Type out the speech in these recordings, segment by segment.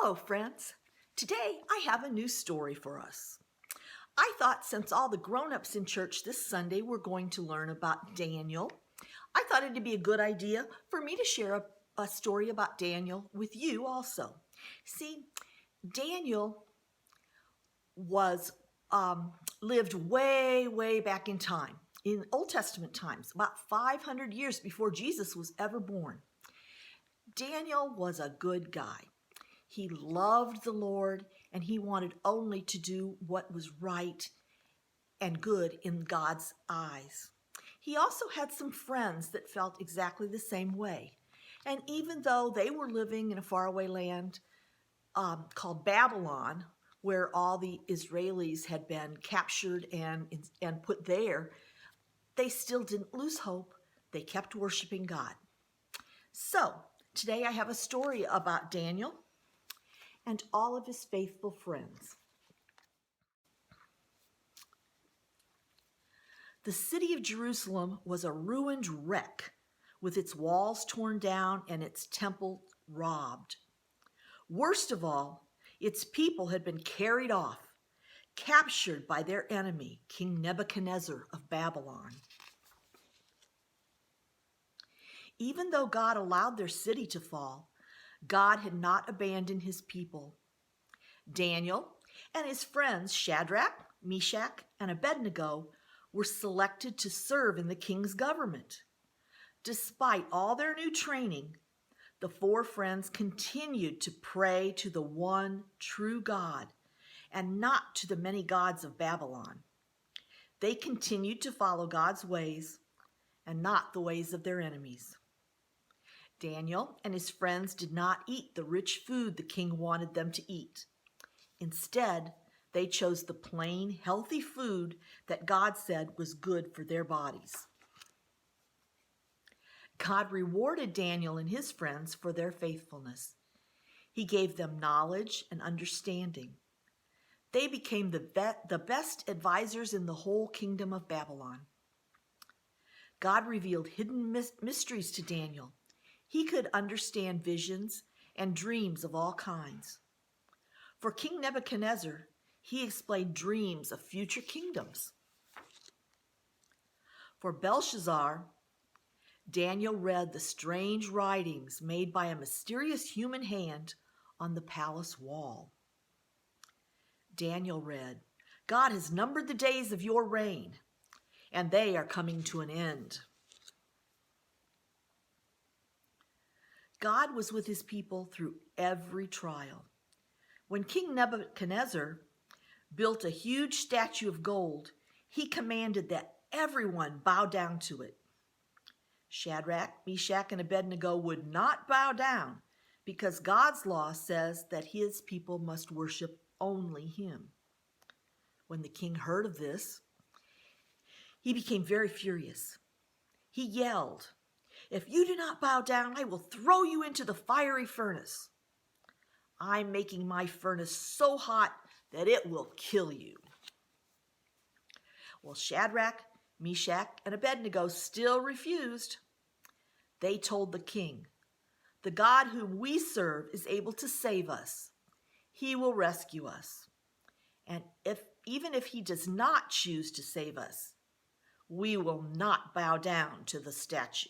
Hello, friends. Today I have a new story for us. I thought since all the grown-ups in church this Sunday were going to learn about Daniel, I thought it'd be a good idea for me to share a story about Daniel with you also. See, Daniel was lived way back in time, in Old Testament times, about 500 years before Jesus was ever born. Daniel was a good guy. He loved the Lord, and he wanted only to do what was right and good in God's eyes. He also had some friends that felt exactly the same way. And even though they were living in a faraway land called Babylon, where all the Israelis had been captured and put there, they still didn't lose hope. They kept worshiping God. So today I have a story about Daniel and all of his faithful friends. The city of Jerusalem was a ruined wreck, with its walls torn down and its temple robbed. Worst of all, its people had been carried off, captured by their enemy, King Nebuchadnezzar of Babylon. Even though God allowed their city to fall, God had not abandoned his people. Daniel and his friends Shadrach, Meshach, and Abednego were selected to serve in the king's government. Despite all their new training, the four friends continued to pray to the one true God and not to the many gods of Babylon. They continued to follow God's ways and not the ways of their enemies. Daniel and his friends did not eat the rich food the king wanted them to eat. Instead, they chose the plain, healthy food that God said was good for their bodies. God rewarded Daniel and his friends for their faithfulness. He gave them knowledge and understanding. They became the best advisors in the whole kingdom of Babylon. God revealed hidden mysteries to Daniel. He could understand visions and dreams of all kinds. For King Nebuchadnezzar, he explained dreams of future kingdoms. For Belshazzar, Daniel read the strange writings made by a mysterious human hand on the palace wall. Daniel read, "God has numbered the days of your reign, and they are coming to an end." God was with his people through every trial. When King Nebuchadnezzar built a huge statue of gold, he commanded that everyone bow down to it. Shadrach, Meshach, and Abednego would not bow down because God's law says that his people must worship only him. When the king heard of this, he became very furious. He yelled, "If you do not bow down, I will throw you into the fiery furnace. I'm making my furnace so hot that it will kill you." Well, Shadrach, Meshach, and Abednego still refused. They told the king, "The God whom we serve is able to save us. He will rescue us. And even if he does not choose to save us, we will not bow down to the statue."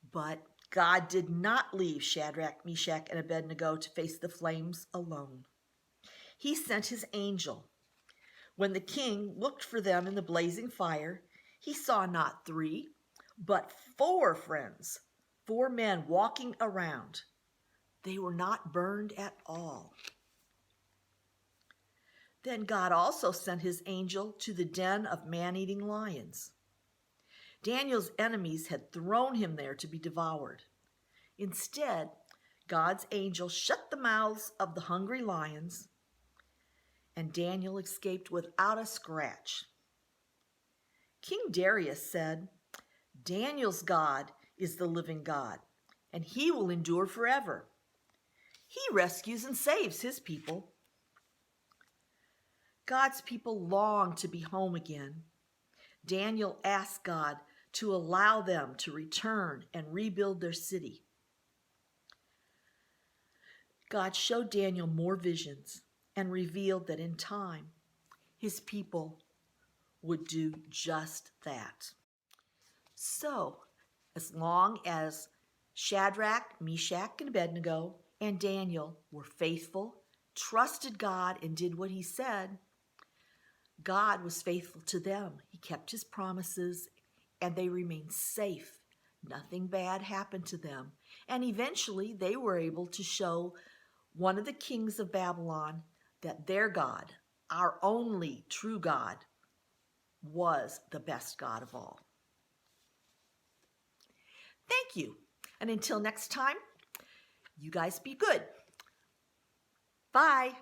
But God did not leave Shadrach, Meshach, and Abednego to face the flames alone. He sent his angel. When the king looked for them in the blazing fire, he saw not 3, but 4 friends, 4 men walking around. They were not burned at all. Then God also sent his angel to the den of man-eating lions. Daniel's enemies had thrown him there to be devoured. Instead, God's angel shut the mouths of the hungry lions, and Daniel escaped without a scratch. King Darius said, "Daniel's God is the living God, and he will endure forever. He rescues and saves his people." God's people longed to be home again. Daniel asked God to allow them to return and rebuild their city. God showed Daniel more visions and revealed that in time, his people would do just that. So, as long as Shadrach, Meshach, and Abednego and Daniel were faithful, trusted God, and did what he said, God was faithful to them. He kept his promises, and they remained safe. Nothing bad happened to them. And eventually, they were able to show one of the kings of Babylon that their God, our only true God, was the best God of all. Thank you. And until next time, you guys be good. Bye.